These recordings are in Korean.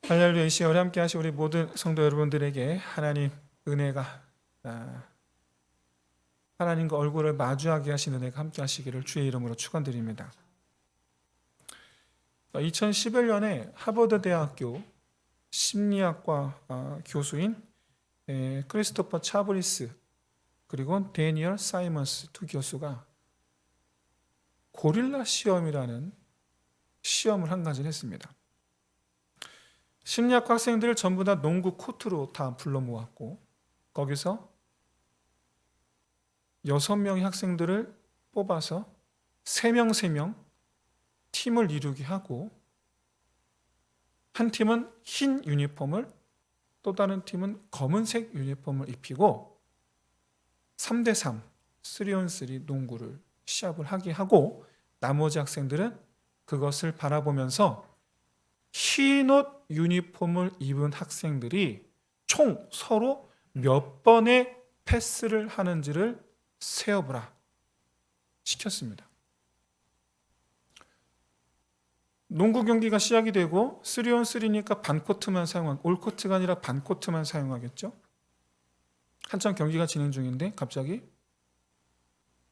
할렐루야. 이 시간에 함께 하신 우리 모든 성도 여러분들에게 하나님 은혜가 하나님과 얼굴을 마주하게 하신 은혜가 함께 하시기를 주의 이름으로 축원드립니다. 2011년에 하버드 대학교 심리학과 교수인 크리스토퍼 차브리스 그리고 데니얼 사이먼스 두 교수가 고릴라 시험이라는 시험을 한 가지를 했습니다. 심리학과 학생들을 전부 다 농구 코트로 다 불러 모았고 거기서 6명의 학생들을 뽑아서 3명 팀을 이루게 하고 한 팀은 흰 유니폼을 또 다른 팀은 검은색 유니폼을 입히고 3대3 3on3 농구를 시합을 하게 하고 나머지 학생들은 그것을 바라보면서 흰 옷 유니폼을 입은 학생들이 총 서로 몇 번의 패스를 하는지를 세어보라 시켰습니다. 농구 경기가 시작이 되고 3on3니까 반코트만 올코트가 아니라 반코트만 사용하겠죠. 한참 경기가 진행 중인데 갑자기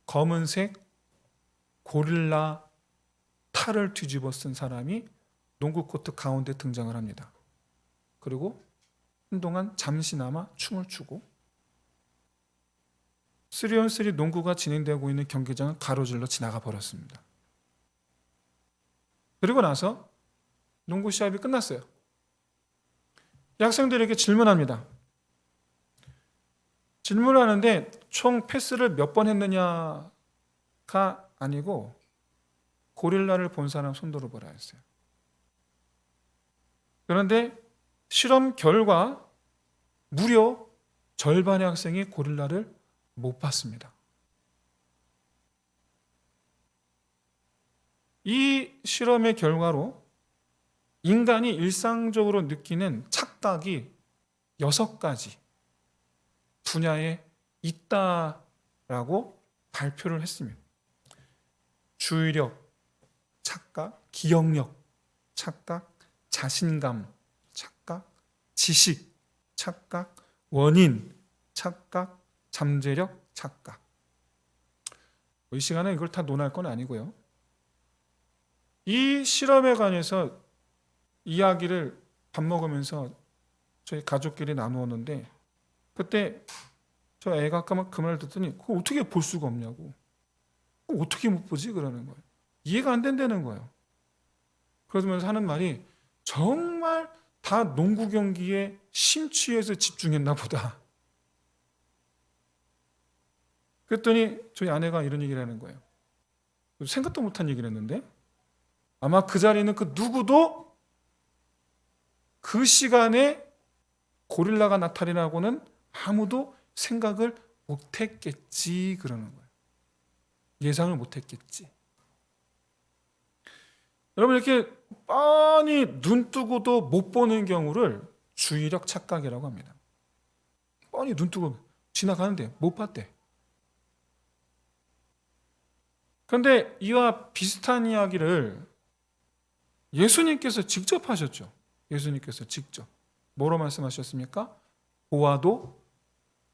검은색 고릴라 탈을 뒤집어 쓴 사람이 농구 코트 가운데 등장을 합니다. 그리고 한동안 잠시나마 춤을 추고 3on3 농구가 진행되고 있는 경기장은 가로질러 지나가 버렸습니다. 그리고 나서 농구 시합이 끝났어요. 이 학생들에게 질문합니다. 질문을 하는데 총 패스를 몇 번 했느냐가 아니고 고릴라를 본 사람 손 들어보라 했어요. 그런데 실험 결과 무려 절반의 학생이 고릴라를 못 봤습니다. 이 실험의 결과로 인간이 일상적으로 느끼는 착각이 6가지 분야에 있다라고 발표를 했습니다. 주의력, 착각, 기억력, 착각, 자신감, 착각, 지식, 착각, 원인, 착각, 잠재력, 착각. 이 시간에 이걸 다 논할 건 아니고요. 이 실험에 관해서 이야기를 밥 먹으면서 저희 가족끼리 나누었는데 그때 저 애가 아까 그 말을 듣더니 그거 어떻게 볼 수가 없냐고. 어떻게 못 보지? 그러는 거예요. 이해가 안 된다는 거예요. 그러면서 하는 말이 정말 다 농구 경기에 심취해서 집중했나 보다. 그랬더니 저희 아내가 이런 얘기를 하는 거예요. 생각도 못한 얘기를 했는데 아마 그 자리는 그 누구도 그 시간에 고릴라가 나타나고는 아무도 생각을 못했겠지 그러는 거예요. 예상을 못했겠지. 여러분 이렇게 뻔히 눈 뜨고도 못 보는 경우를 주의력 착각이라고 합니다. 뻔히 눈 뜨고 지나가는데 못 봤대. 그런데 이와 비슷한 이야기를 예수님께서 직접 하셨죠. 예수님께서 직접 뭐로 말씀하셨습니까? 보아도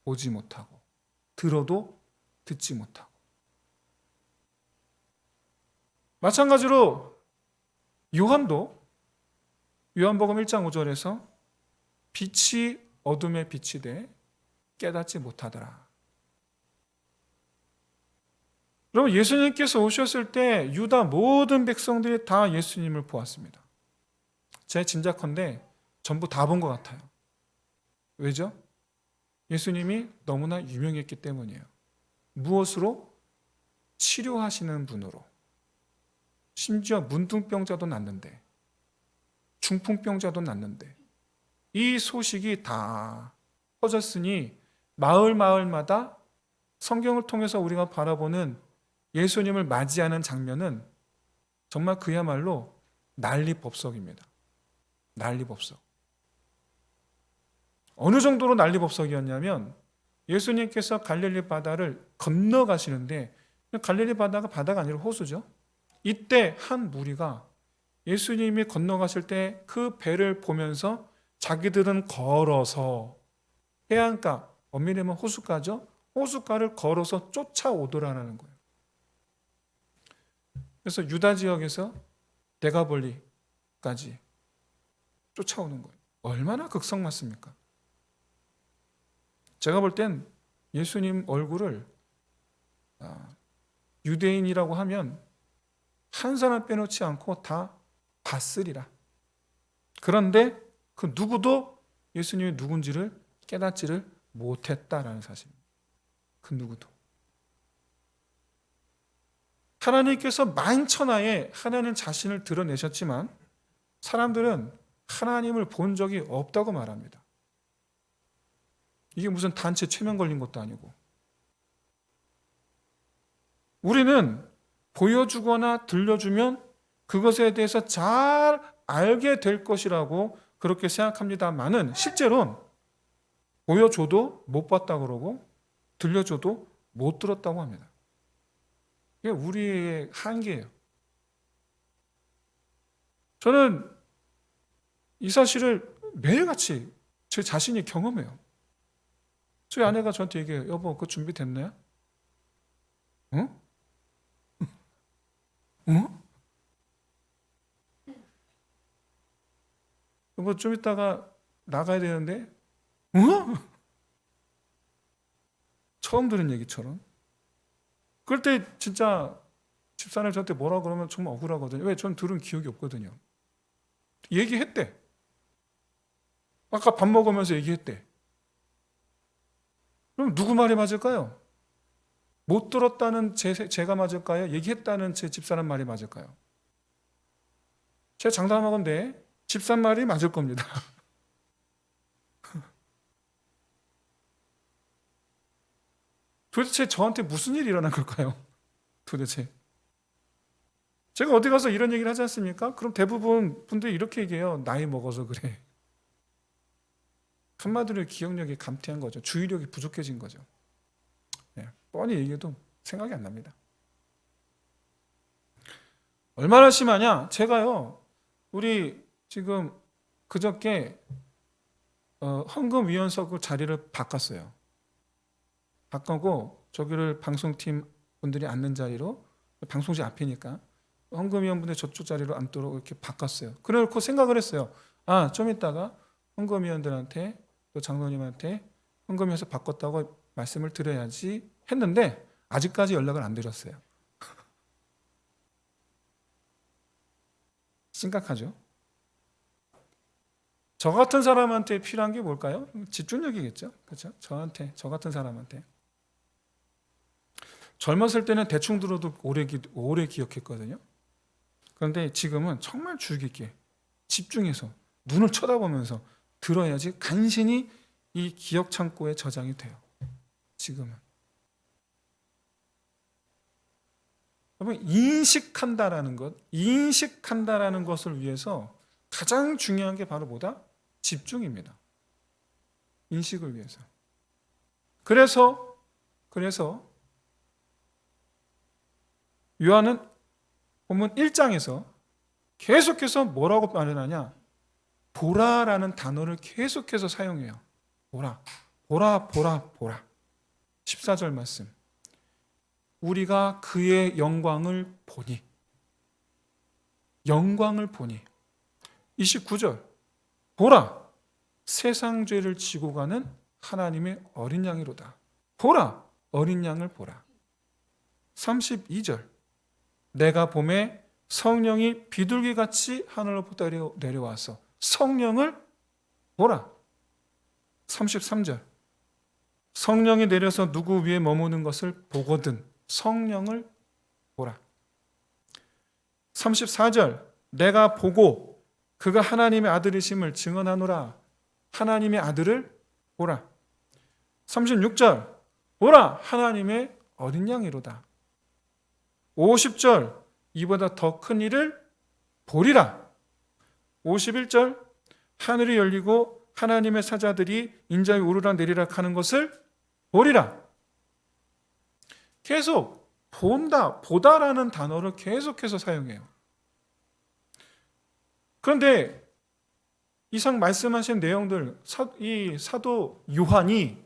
보지 못하고 들어도 듣지 못하고. 마찬가지로 요한도 요한복음 1장 5절에서 빛이 어둠에 빛이 돼 깨닫지 못하더라. 여러분 예수님께서 오셨을 때 유다 모든 백성들이 다 예수님을 보았습니다. 제 짐작컨대 전부 다 본 것 같아요. 왜죠? 예수님이 너무나 유명했기 때문이에요. 무엇으로? 치료하시는 분으로. 심지어 문둥병자도 낫는데 중풍병자도 낫는데 이 소식이 다 퍼졌으니 마을마다 성경을 통해서 우리가 바라보는 예수님을 맞이하는 장면은 정말 그야말로 난리법석입니다. 난리법석. 어느 정도로 난리법석이었냐면 예수님께서 갈릴리 바다를 건너가시는데 갈릴리 바다가 바다가 아니라 호수죠. 이때 한 무리가 예수님이 건너가실 때 그 배를 보면서 자기들은 걸어서 해안가, 엄밀히 하면 호숫가죠. 호숫가를 걸어서 쫓아오더라는 거예요. 그래서 유다 지역에서 데가볼리까지 쫓아오는 거예요. 얼마나 극성맞습니까? 제가 볼 땐 예수님 얼굴을 유대인이라고 하면 한 사람 빼놓지 않고 다 봤으리라. 그런데 그 누구도 예수님이 누군지를 깨닫지를 못했다라는 사실입니다. 그 누구도. 하나님께서 만천하에 하나님 자신을 드러내셨지만 사람들은 하나님을 본 적이 없다고 말합니다. 이게 무슨 단체 최면 걸린 것도 아니고. 우리는 보여주거나 들려주면 그것에 대해서 잘 알게 될 것이라고 그렇게 생각합니다만은 실제로는 보여줘도 못 봤다고 그러고 들려줘도 못 들었다고 합니다. 이게 우리의 한계예요. 저는 이 사실을 매일같이 제 자신이 경험해요. 저희 아내가 저한테 얘기해요. 여보, 그거 준비됐나요? 응? 응? 여보, 좀 이따가 나가야 되는데? 응? 처음 들은 얘기처럼. 그럴 때 진짜 집사람이 저한테 뭐라 그러면 정말 억울하거든요. 왜? 전 들은 기억이 없거든요. 얘기했대. 아까 밥 먹으면서 얘기했대. 그럼 누구 말이 맞을까요? 못 들었다는 제가 맞을까요? 얘기했다는 제 집사람 말이 맞을까요? 제가 장담하건대 집사람 말이 맞을 겁니다. 도대체 저한테 무슨 일이 일어난 걸까요? 도대체. 제가 어디 가서 이런 얘기를 하지 않습니까? 그럼 대부분 분들이 이렇게 얘기해요. 나이 먹어서 그래. 한마디로 기억력이 감퇴한 거죠. 주의력이 부족해진 거죠. 네, 뻔히 얘기해도 생각이 안 납니다. 얼마나 심하냐? 제가요, 우리 지금 그저께 헌금위원석 자리를 바꿨어요. 바꾸고 저기를 방송팀 분들이 앉는 자리로, 방송실 앞이니까 헌금위원분들 저쪽 자리로 앉도록 이렇게 바꿨어요. 그래놓고 생각을 했어요. 좀 이따가 헌금위원들한테 또 장로님한테 헌금위에서 바꿨다고 말씀을 드려야지 했는데 아직까지 연락을 안 드렸어요. 심각하죠? 저 같은 사람한테 필요한 게 뭘까요? 집중력이겠죠? 그렇죠? 저 같은 사람한테. 젊었을 때는 대충 들어도 오래 기억했거든요. 그런데 지금은 정말 주의 깊게 집중해서 눈을 쳐다보면서 들어야지 간신히 이 기억 창고에 저장이 돼요. 지금은. 여러분, 인식한다라는 것을 위해서 가장 중요한 게 바로 뭐다? 집중입니다. 인식을 위해서. 그래서 요한은 본문 1장에서 계속해서 뭐라고 말하느냐? 보라라는 단어를 계속해서 사용해요. 보라. 14절 말씀. 우리가 그의 영광을 보니. 29절. 보라. 세상 죄를 지고 가는 하나님의 어린 양이로다. 보라. 어린 양을 보라. 32절. 내가 봄에 성령이 비둘기같이 하늘로부터 내려와서 성령을 보라. 33절. 성령이 내려서 누구 위에 머무는 것을 보거든 성령을 보라. 34절. 내가 보고 그가 하나님의 아들이심을 증언하노라. 하나님의 아들을 보라. 36절. 보라. 하나님의 어린 양이로다. 50절. 이보다 더 큰 일을 보리라. 51절. 하늘이 열리고 하나님의 사자들이 인자에 오르락 내리락 하는 것을 보리라. 계속 보다라는 단어를 계속해서 사용해요. 그런데 이상 말씀하신 내용들, 이 사도 요한이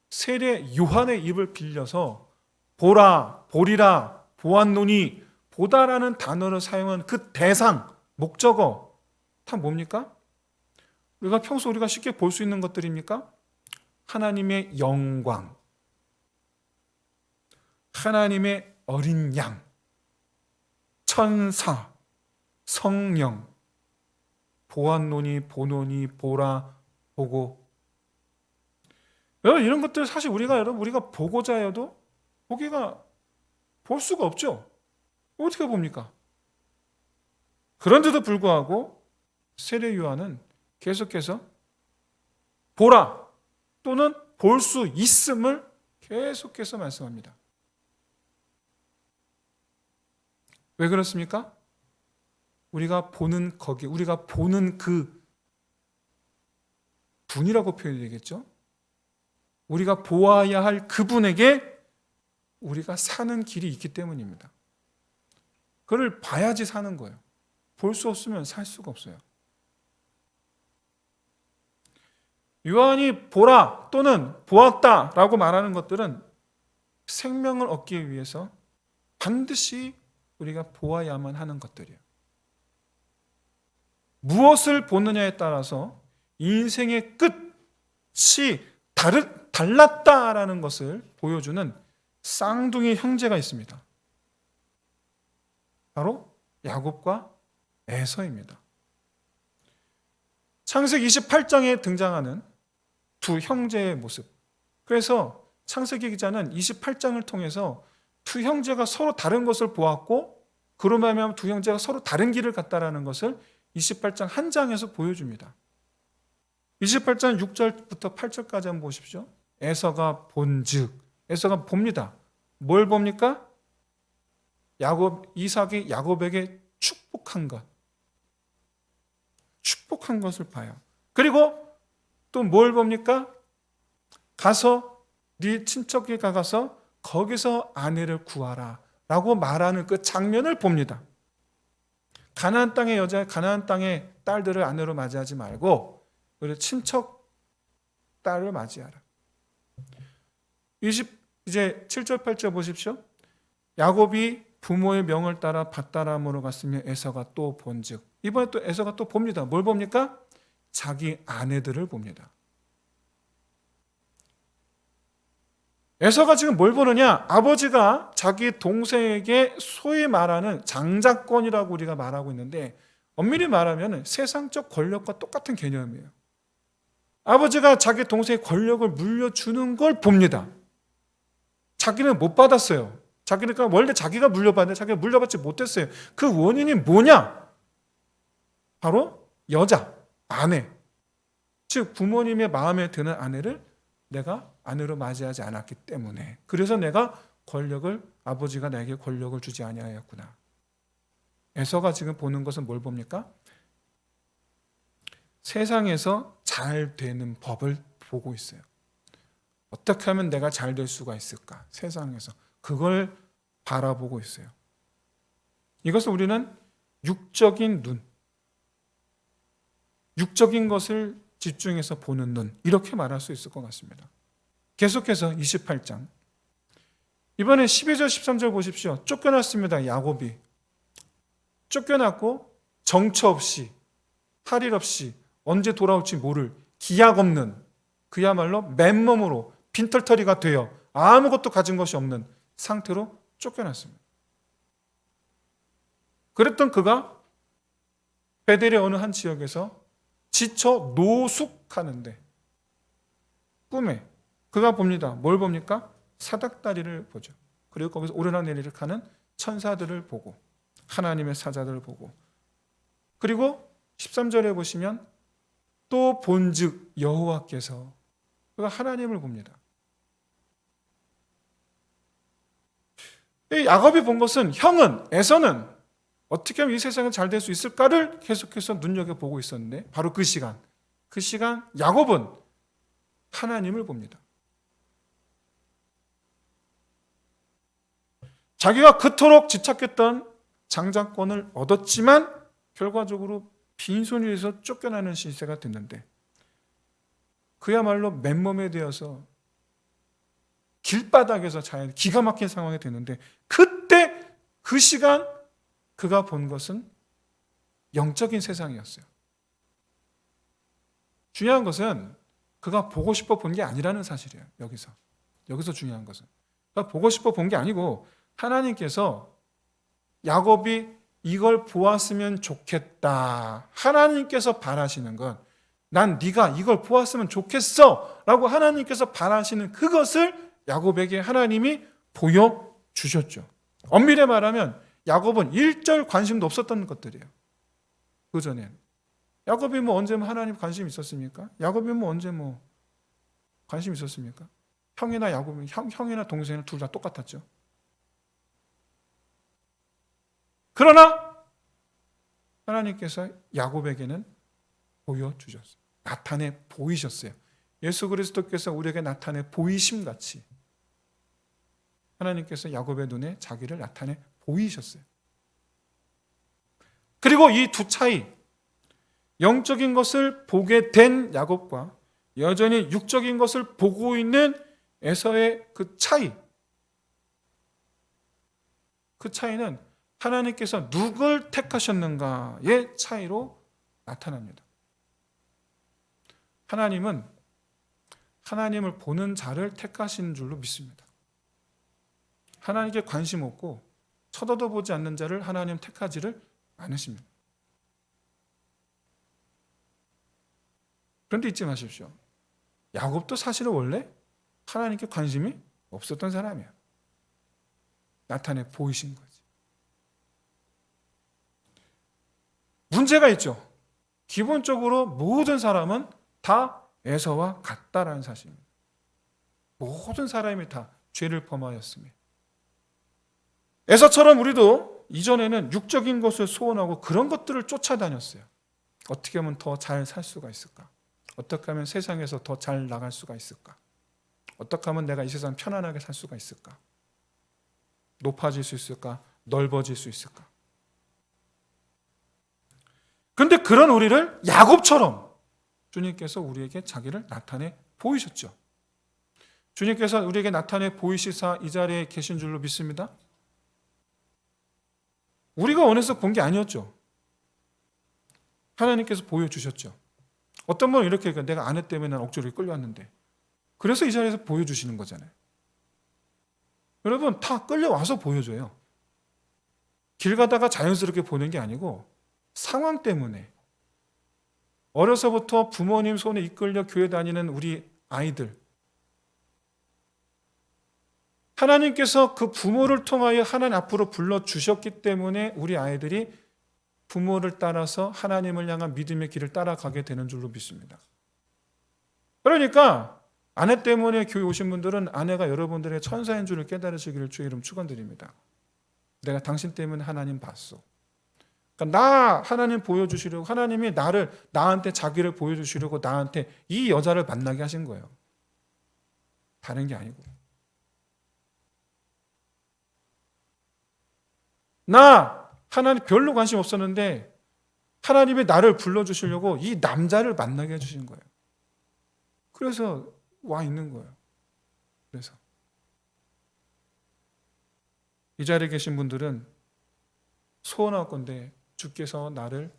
세례 요한의 입을 빌려서 보라, 보리라, 보았노니, 보다라는 단어를 사용한 그 대상, 목적어 다 뭡니까? 우리가 평소 우리가 쉽게 볼 수 있는 것들입니까? 하나님의 영광, 하나님의 어린 양, 천사, 성령, 보았노니, 보노니, 보라, 보고. 여러분, 이런 것들 사실 우리가 보고자여도 보기가 볼 수가 없죠. 어떻게 봅니까? 그런데도 불구하고 세례 요한은 계속해서 보라 또는 볼 수 있음을 계속해서 말씀합니다. 왜 그렇습니까? 우리가 보는 그 분이라고 표현이 되겠죠? 우리가 보아야 할 그분에게 우리가 사는 길이 있기 때문입니다. 그를 봐야지 사는 거예요. 볼 수 없으면 살 수가 없어요. 요한이 보라 또는 보았다라고 말하는 것들은 생명을 얻기 위해서 반드시 우리가 보아야만 하는 것들이에요. 무엇을 보느냐에 따라서 인생의 끝이 달랐다라는 것을 보여주는 쌍둥이 형제가 있습니다. 바로 야곱과 에서입니다. 창세기 28장에 등장하는 두 형제의 모습. 그래서 창세기 기자는 28장을 통해서 두 형제가 서로 다른 것을 보았고 그로 말미암아 두 형제가 서로 다른 길을 갔다라는 것을 28장 한 장에서 보여줍니다. 28장 6절부터 8절까지 한번 보십시오. 에서가 본즉, 에서가 봅니다. 뭘 봅니까? 이삭이 야곱에게 축복한 것을 봐요. 그리고 또 뭘 봅니까? 가서 네 친척에 가서 거기서 아내를 구하라 라고 말하는 그 장면을 봅니다. 가나안 땅의 딸들을 아내로 맞이하지 말고 우리 친척 딸을 맞이하라. 이제 7절 8절 보십시오. 야곱이 부모의 명을 따라 밧다람으로 갔으며 에서가 또 본즉, 이번에 또 에서가 또 봅니다. 뭘 봅니까? 자기 아내들을 봅니다. 에서가 지금 뭘 보느냐? 아버지가 자기 동생에게 소위 말하는 장자권이라고 우리가 말하고 있는데 엄밀히 말하면 세상적 권력과 똑같은 개념이에요. 아버지가 자기 동생의 권력을 물려주는 걸 봅니다. 자기는 못 받았어요. 자기는 원래 자기가 물려받는데 자기가 물려받지 못했어요. 그 원인이 뭐냐? 바로 여자, 아내. 즉 부모님의 마음에 드는 아내를 내가 아내로 맞이하지 않았기 때문에, 그래서 내가 아버지가 나에게 권력을 주지 아니하였구나. 에서가 지금 보는 것은 뭘 봅니까? 세상에서 잘 되는 법을 보고 있어요. 어떻게 하면 내가 잘 될 수가 있을까? 세상에서 그걸 바라보고 있어요. 이것을 우리는 육적인 눈, 육적인 것을 집중해서 보는 눈, 이렇게 말할 수 있을 것 같습니다. 계속해서 28장 이번에 12절 13절 보십시오. 쫓겨났습니다. 야곱이 쫓겨났고 정처 없이 할 일 없이 언제 돌아올지 모를 기약 없는, 그야말로 맨몸으로 빈털터리가 되어 아무것도 가진 것이 없는 상태로 쫓겨났습니다. 그랬던 그가 베델의 어느 한 지역에서 지쳐 노숙하는데 꿈에 그가 봅니다. 뭘 봅니까? 사닥다리를 보죠. 그리고 거기서 오르락내리락 하는 천사들을 보고 하나님의 사자들을 보고, 그리고 13절에 보시면 또 본즉 여호와께서, 그가 하나님을 봅니다. 이 야곱이 본 것은 에서는 어떻게 하면 이 세상에 잘 될 수 있을까를 계속해서 눈여겨보고 있었는데 바로 그 시간 야곱은 하나님을 봅니다. 자기가 그토록 집착했던 장자권을 얻었지만 결과적으로 빈손에서 쫓겨나는 시세가 됐는데 그야말로 맨몸에 되어서 길바닥에서 자야 기가 막힌 상황이 됐는데 그때 그 시간 그가 본 것은 영적인 세상이었어요. 중요한 것은 그가 보고 싶어 본 게 아니라는 사실이에요. 여기서 중요한 것은 그가 보고 싶어 본 게 아니고 하나님께서 야곱이 이걸 보았으면 좋겠다. 하나님께서 바라시는 건 난 네가 이걸 보았으면 좋겠어 라고 하나님께서 바라시는 그것을 야곱에게 하나님이 보여주셨죠. 엄밀히 말하면 야곱은 일절 관심도 없었던 것들이에요. 그전엔 야곱이 언제 하나님 관심 있었습니까? 야곱이 언제 관심 있었습니까? 형이나 야곱이 형이나 동생이나 둘 다 똑같았죠. 그러나 하나님께서 야곱에게는 보여주셨어요. 나타내 보이셨어요. 예수 그리스도께서 우리에게 나타내 보이심같이 하나님께서 야곱의 눈에 자기를 나타내 보이셨어요. 그리고 이 두 차이, 영적인 것을 보게 된 야곱과 여전히 육적인 것을 보고 있는 에서의 그 차이는 하나님께서 누굴 택하셨는가의 차이로 나타납니다. 하나님은 하나님을 보는 자를 택하신 줄로 믿습니다. 하나님께 관심 없고 쳐다도 보지 않는 자를 하나님 택하지를 않으십니다. 그런데 잊지 마십시오. 야곱도 사실은 원래 하나님께 관심이 없었던 사람이에요. 나타내 보이신 거지. 문제가 있죠. 기본적으로 모든 사람은 다 에서와 같다라는 사실입니다. 모든 사람이 다 죄를 범하였으며 에서처럼 우리도 이전에는 육적인 것을 소원하고 그런 것들을 쫓아다녔어요. 어떻게 하면 더 잘 살 수가 있을까? 어떻게 하면 세상에서 더 잘 나갈 수가 있을까? 어떻게 하면 내가 이 세상 편안하게 살 수가 있을까? 높아질 수 있을까? 넓어질 수 있을까? 그런데 그런 우리를 야곱처럼 주님께서 우리에게 자기를 나타내 보이셨죠. 주님께서 우리에게 나타내 보이시사 이 자리에 계신 줄로 믿습니다. 우리가 원해서 본 게 아니었죠. 하나님께서 보여주셨죠. 어떤 분은 이렇게 얘기해요. 내가 아내 때문에 난 억지로 끌려왔는데 그래서 이 자리에서 보여주시는 거잖아요. 여러분 다 끌려와서 보여줘요. 길 가다가 자연스럽게 보는 게 아니고 상황 때문에 어려서부터 부모님 손에 이끌려 교회 다니는 우리 아이들 하나님께서 그 부모를 통하여 하나님 앞으로 불러주셨기 때문에 우리 아이들이 부모를 따라서 하나님을 향한 믿음의 길을 따라가게 되는 줄로 믿습니다. 그러니까 아내 때문에 교회 오신 분들은 아내가 여러분들의 천사인 줄을 깨달으시기를 주의 이름 축원드립니다. 내가 당신 때문에 하나님 봤어. 그러니까 나 하나님 보여주시려고 하나님이 나한테 자기를 보여주시려고 나한테 이 여자를 만나게 하신 거예요. 다른 게 아니고. 나 하나님 별로 관심 없었는데 하나님이 나를 불러주시려고 이 남자를 만나게 해주신 거예요. 그래서 와 있는 거예요. 그래서 이 자리에 계신 분들은 소원할 건데 주께서 나를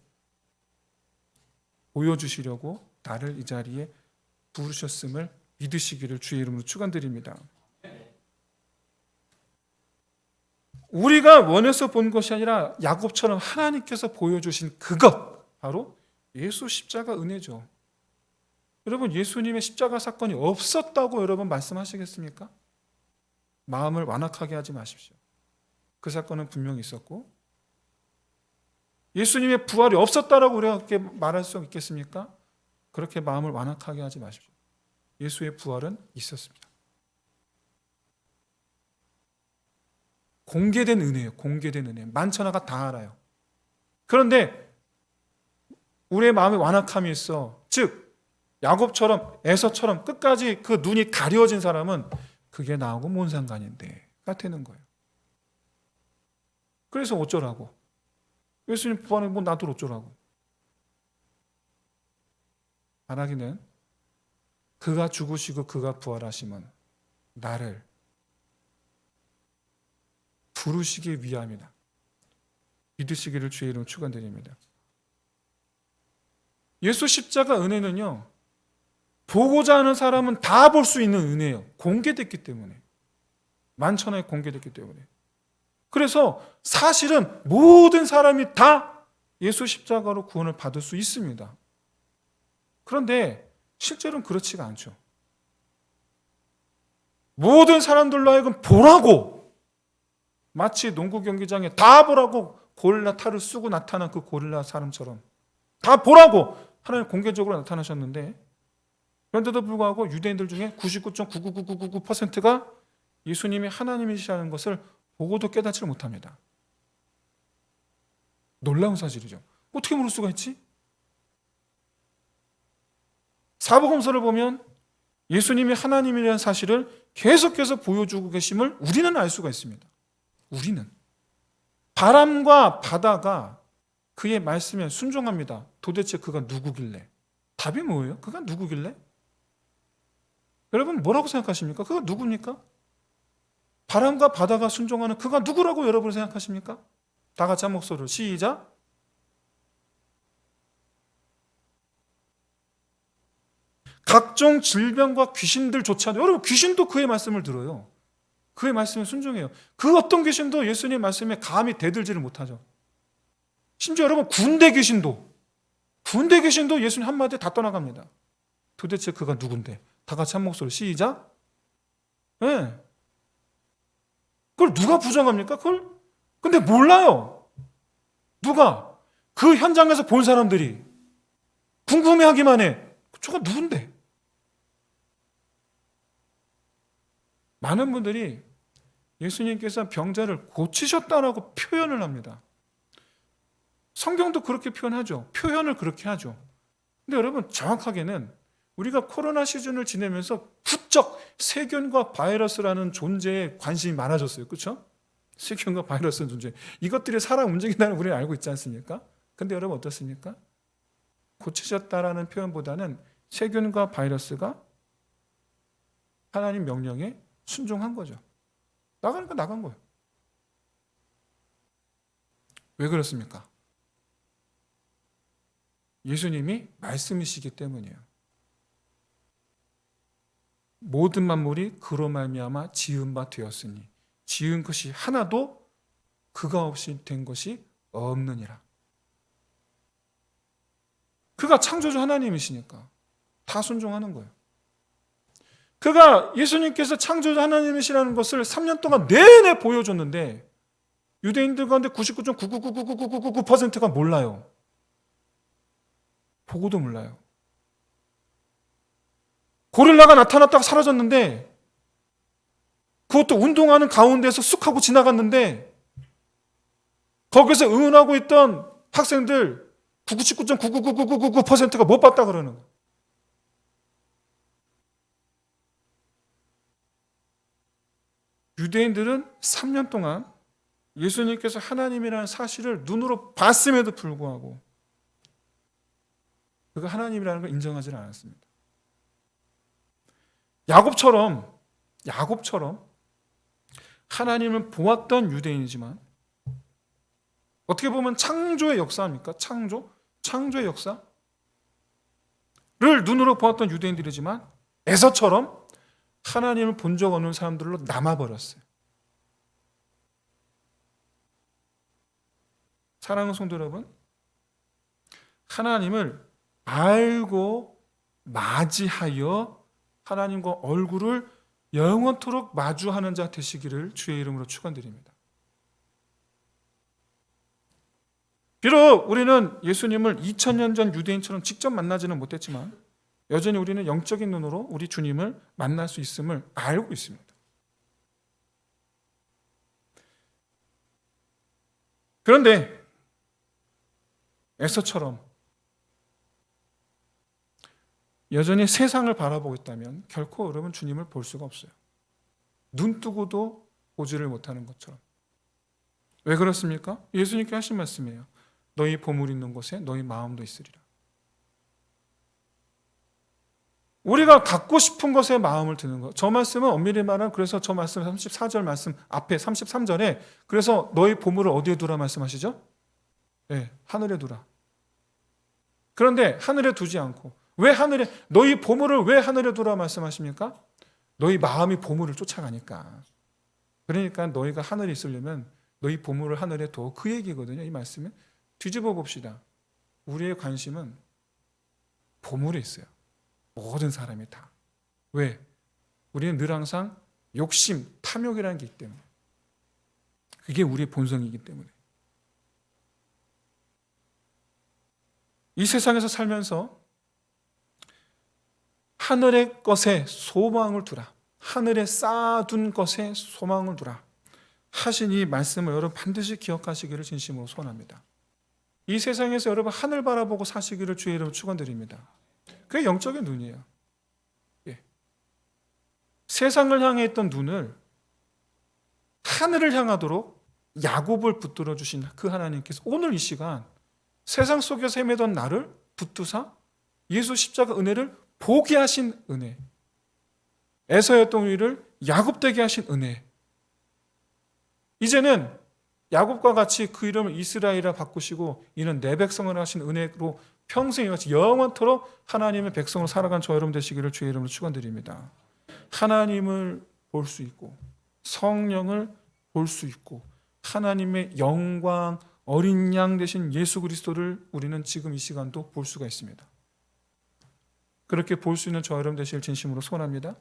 보여주시려고 나를 이 자리에 부르셨음을 믿으시기를 주의 이름으로 축원드립니다. 우리가 원해서 본 것이 아니라 야곱처럼 하나님께서 보여주신 그것 바로 예수 십자가 은혜죠. 여러분 예수님의 십자가 사건이 없었다고 여러분 말씀하시겠습니까? 마음을 완악하게 하지 마십시오. 그 사건은 분명히 있었고 예수님의 부활이 없었다라고 우리가 그렇게 말할 수 있겠습니까? 그렇게 마음을 완악하게 하지 마십시오. 예수의 부활은 있었습니다. 공개된 은혜예요. 공개된 은혜. 만천하가 다 알아요. 그런데 우리의 마음에 완악함이 있어. 즉 야곱처럼 에서처럼 끝까지 그 눈이 가려진 사람은 그게 나하고 뭔 상관인데가 되는 거예요. 그래서 어쩌라고? 예수님 부활은 나도 어쩌라고? 바라기는 그가 죽으시고 그가 부활하심은 나를 부르시기 위함이다. 믿으시기를 주의 이름으로 축원드립니다. 예수 십자가 은혜는요, 보고자 하는 사람은 다 볼 수 있는 은혜예요. 공개됐기 때문에. 만천하에 공개됐기 때문에. 그래서 사실은 모든 사람이 다 예수 십자가로 구원을 받을 수 있습니다. 그런데 실제로는 그렇지가 않죠. 모든 사람들로 하여금 보라고, 마치 농구 경기장에 다 보라고 고릴라 탈을 쓰고 나타난 그 고릴라 사람처럼 다 보라고 하나님 공개적으로 나타나셨는데, 그런데도 불구하고 유대인들 중에 99.99999%가 예수님이 하나님이시라는 것을 보고도 깨닫지 못합니다. 놀라운 사실이죠. 어떻게 모를 수가 있지? 사복음서를 보면 예수님이 하나님이라는 사실을 계속해서 보여주고 계심을 우리는 알 수가 있습니다. 우리는. 바람과 바다가 그의 말씀에 순종합니다. 도대체 그가 누구길래? 답이 뭐예요? 그가 누구길래? 여러분 뭐라고 생각하십니까? 그가 누굽니까? 바람과 바다가 순종하는 그가 누구라고 여러분 생각하십니까? 다 같이 한 목소리로 시작. 각종 질병과 귀신들조차도, 여러분 귀신도 그의 말씀을 들어요. 그의 말씀에 순종해요. 그 어떤 귀신도 예수님의 말씀에 감히 대들지를 못하죠. 심지어 여러분 군대 귀신도 예수님 한마디에 다 떠나갑니다. 도대체 그가 누군데? 다 같이 한 목소리 시작. 네. 그걸 누가 부정합니까? 그걸? 근데 몰라요. 누가? 그 현장에서 본 사람들이 궁금해하기만 해. 저가 누군데? 많은 분들이 예수님께서 병자를 고치셨다라고 표현을 합니다. 성경도 그렇게 표현하죠. 표현을 그렇게 하죠. 근데 여러분 정확하게는 우리가 코로나 시즌을 지내면서 부쩍 세균과 바이러스라는 존재에 관심이 많아졌어요. 그렇죠? 세균과 바이러스는 존재. 이것들이 사람 움직인다는 우리는 알고 있지 않습니까? 근데 여러분 어떻습니까? 고치셨다라는 표현보다는 세균과 바이러스가 하나님 명령에 순종한 거죠. 나가니까 나간 거예요. 왜 그렇습니까? 예수님이 말씀이시기 때문이에요. 모든 만물이 그로 말미암아 지은 바 되었으니 지은 것이 하나도 그가 없이 된 것이 없느니라. 그가 창조주 하나님이시니까 다 순종하는 거예요. 그가 예수님께서 창조주 하나님이시라는 것을 3년 동안 내내 보여줬는데 유대인들 가운데 99.9999999%가 몰라요. 보고도 몰라요. 고릴라가 나타났다가 사라졌는데 그것도 운동하는 가운데서 쑥 하고 지나갔는데 거기서 응원하고 있던 학생들 99.9999999%가 못 봤다 그러는 거예요. 유대인들은 3년 동안 예수님께서 하나님이라는 사실을 눈으로 봤음에도 불구하고 그가 하나님이라는 걸 인정하지 않았습니다. 야곱처럼 하나님을 보았던 유대인이지만 어떻게 보면 창조의 역사입니까? 창조의 역사를 눈으로 보았던 유대인들이지만 에서처럼 하나님을 본 적 없는 사람들로 남아버렸어요. 사랑하는 성도 여러분, 하나님을 알고 맞이하여 하나님과 얼굴을 영원토록 마주하는 자 되시기를 주의 이름으로 축원드립니다. 비록 우리는 예수님을 2000년 전 유대인처럼 직접 만나지는 못했지만 여전히 우리는 영적인 눈으로 우리 주님을 만날 수 있음을 알고 있습니다. 그런데 에서처럼 여전히 세상을 바라보고 있다면 결코 여러분 주님을 볼 수가 없어요. 눈 뜨고도 보지를 못하는 것처럼. 왜 그렇습니까? 예수님께 하신 말씀이에요. 너희 보물 있는 곳에 너희 마음도 있으리라. 우리가 갖고 싶은 것에 마음을 드는 것. 저 말씀은 엄밀히 말하면 그래서 저 말씀 34절 말씀 앞에 33절에 그래서 너희 보물을 어디에 두라 말씀하시죠? 네, 하늘에 두라. 그런데 하늘에 두지 않고 왜 하늘에 너희 보물을 왜 하늘에 두라 말씀하십니까? 너희 마음이 보물을 쫓아가니까. 그러니까 너희가 하늘에 있으려면 너희 보물을 하늘에 둬. 그 얘기거든요. 이 말씀은. 뒤집어 봅시다. 우리의 관심은 보물에 있어요. 모든 사람이 다. 왜? 우리는 늘 항상 욕심, 탐욕이라는 게 있기 때문에. 그게 우리의 본성이기 때문에. 이 세상에서 살면서 하늘의 것에 소망을 두라. 하늘에 쌓아둔 것에 소망을 두라. 하신 이 말씀을 여러분 반드시 기억하시기를 진심으로 소원합니다. 이 세상에서 여러분 하늘 바라보고 사시기를 주의 이름으로 축원드립니다. 그게 영적인 눈이에요. 예. 세상을 향해 있던 눈을 하늘을 향하도록 야곱을 붙들어 주신 그 하나님께서 오늘 이 시간 세상 속에서 헤매던 나를 붙드사 예수 십자가 은혜를 보게 하신 은혜, 에서였던 우리를 야곱되게 하신 은혜, 이제는 야곱과 같이 그 이름을 이스라엘이라 바꾸시고 이는 내 백성을 하신 은혜로 평생 같이 영원토록 하나님의 백성으로 살아간 저 여러분 되시기를 주의 이름으로 축원드립니다. 하나님을 볼 수 있고 성령을 볼 수 있고 하나님의 영광 어린 양 되신 예수 그리스도를 우리는 지금 이 시간도 볼 수가 있습니다. 그렇게 볼 수 있는 저 여러분 되실 진심으로 소원합니다.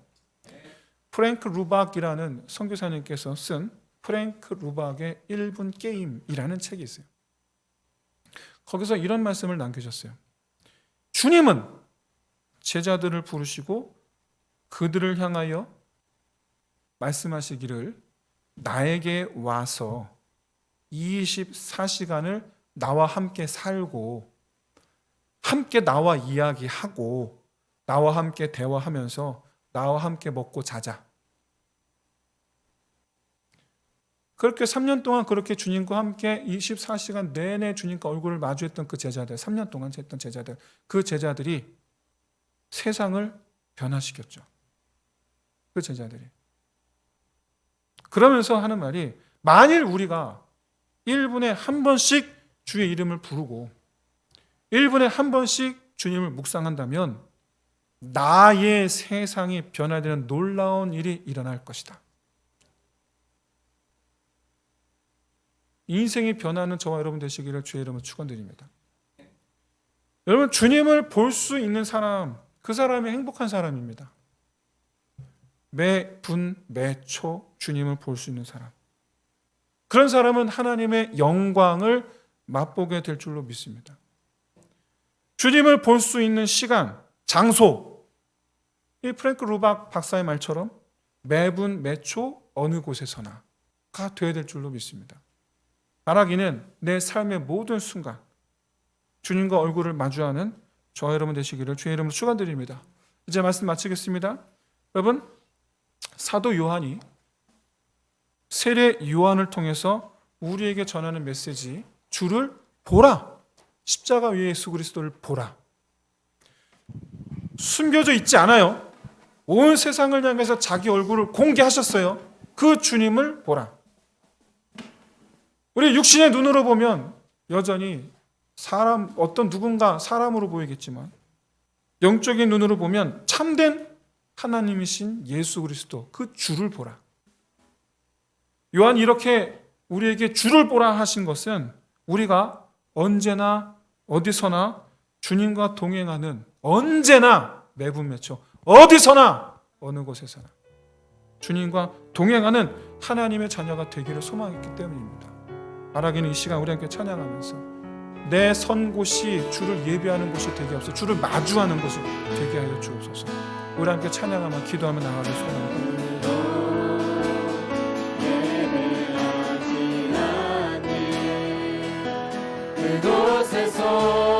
프랭크 루박이라는 선교사님께서 쓴 프랭크 루박의 1분 게임이라는 책이 있어요. 거기서 이런 말씀을 남기셨어요. 주님은 제자들을 부르시고 그들을 향하여 말씀하시기를 나에게 와서 24시간을 나와 함께 살고 함께 나와 이야기하고 나와 함께 대화하면서 나와 함께 먹고 자자. 그렇게 3년 동안 그렇게 주님과 함께 24시간 내내 주님과 얼굴을 마주했던 그 제자들, 3년 동안 했던 제자들, 그 제자들이 세상을 변화시켰죠. 그 제자들이. 그러면서 하는 말이 만일 우리가 1분에 한 번씩 주의 이름을 부르고 1분에 한 번씩 주님을 묵상한다면 나의 세상이 변화되는 놀라운 일이 일어날 것이다. 인생이 변하는 저와 여러분 되시기를 주의 이름으로 축원드립니다. 여러분 주님을 볼 수 있는 사람, 그 사람이 행복한 사람입니다. 매 분, 매 초 주님을 볼 수 있는 사람. 그런 사람은 하나님의 영광을 맛보게 될 줄로 믿습니다. 주님을 볼 수 있는 시간, 장소, 이 프랭크 루박 박사의 말처럼 매분, 매초 어느 곳에서나가 되어야 될 줄로 믿습니다. 바라기는 내 삶의 모든 순간 주님과 얼굴을 마주하는 저와 여러분 되시기를 주의 이름으로 축원드립니다. 이제 말씀 마치겠습니다. 여러분 사도 요한이 세례 요한을 통해서 우리에게 전하는 메시지 주를 보라. 십자가 위에 예수 그리스도를 보라. 숨겨져 있지 않아요. 온 세상을 향해서 자기 얼굴을 공개하셨어요. 그 주님을 보라. 우리 육신의 눈으로 보면 여전히 사람 어떤 누군가 사람으로 보이겠지만 영적인 눈으로 보면 참된 하나님이신 예수 그리스도 그 주를 보라. 요한이 이렇게 우리에게 주를 보라 하신 것은 우리가 언제나 어디서나 주님과 동행하는 언제나 매분 매초 어디서나 어느 곳에서나 주님과 동행하는 하나님의 자녀가 되기를 소망했기 때문입니다. 바라기는 이 시간 우리 함께 찬양하면서 내 선 곳이 주를 예배하는 곳이 되게 없어 주를 마주하는 곳이 되게 하여 주옵소서. 우리 함께 찬양하며 기도하며 나가는 소원합니다. 그곳에서